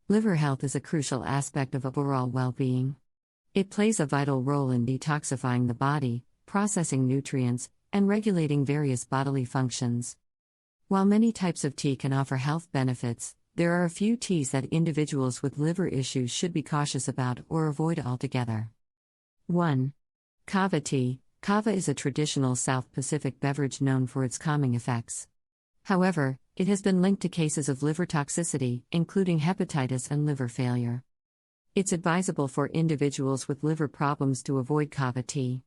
Liver health is a crucial aspect of overall well-being. It plays a vital role in detoxifying the body, processing nutrients, and regulating various bodily functions. While many types of tea can offer health benefits, there are a few teas that individuals with liver issues should be cautious about or avoid altogether. 1. Kava tea. Kava is a traditional South Pacific beverage known for its calming effects. However, it has been linked to cases of liver toxicity, including hepatitis and liver failure. It's advisable for individuals with liver problems to avoid kava tea.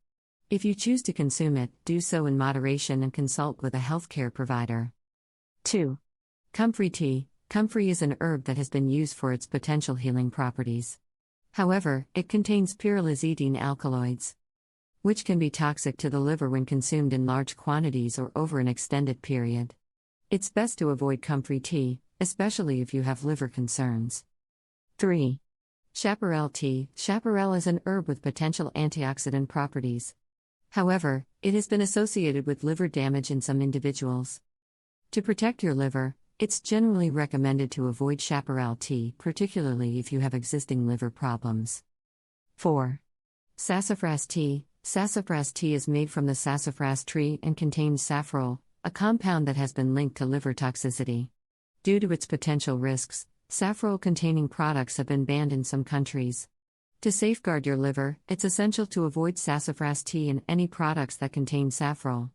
If you choose to consume it, do so in moderation and consult with a healthcare provider. 2. Comfrey tea. Comfrey is an herb that has been used for its potential healing properties. However, it contains pyrrolizidine alkaloids, which can be toxic to the liver when consumed in large quantities or over an extended period. It's best to avoid comfrey tea, especially if you have liver concerns. 3. Chaparral tea. Chaparral is an herb with potential antioxidant properties. However, it has been associated with liver damage in some individuals. To protect your liver, it's generally recommended to avoid chaparral tea, particularly if you have existing liver problems. 4. Sassafras tea. Sassafras tea is made from the sassafras tree and contains saffrole, a compound that has been linked to liver toxicity. Due to its potential risks, saffrole-containing products have been banned in some countries. To safeguard your liver, it's essential to avoid sassafras tea and any products that contain saffrole.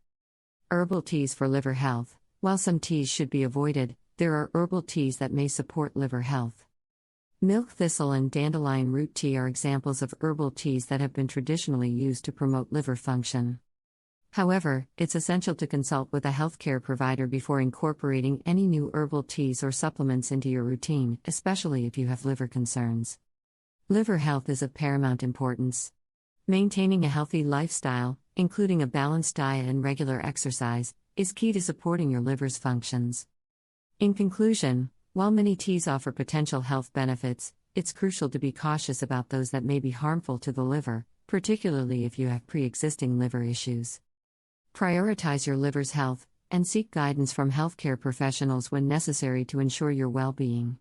Herbal teas for liver health. While some teas should be avoided, there are herbal teas that may support liver health. Milk thistle and dandelion root tea are examples of herbal teas that have been traditionally used to promote liver function. However, it's essential to consult with a healthcare provider before incorporating any new herbal teas or supplements into your routine, especially if you have liver concerns. Liver health is of paramount importance. Maintaining a healthy lifestyle, including a balanced diet and regular exercise, is key to supporting your liver's functions. In conclusion, while many teas offer potential health benefits, it's crucial to be cautious about those that may be harmful to the liver, particularly if you have pre-existing liver issues. Prioritize your liver's health, and seek guidance from healthcare professionals when necessary to ensure your well-being.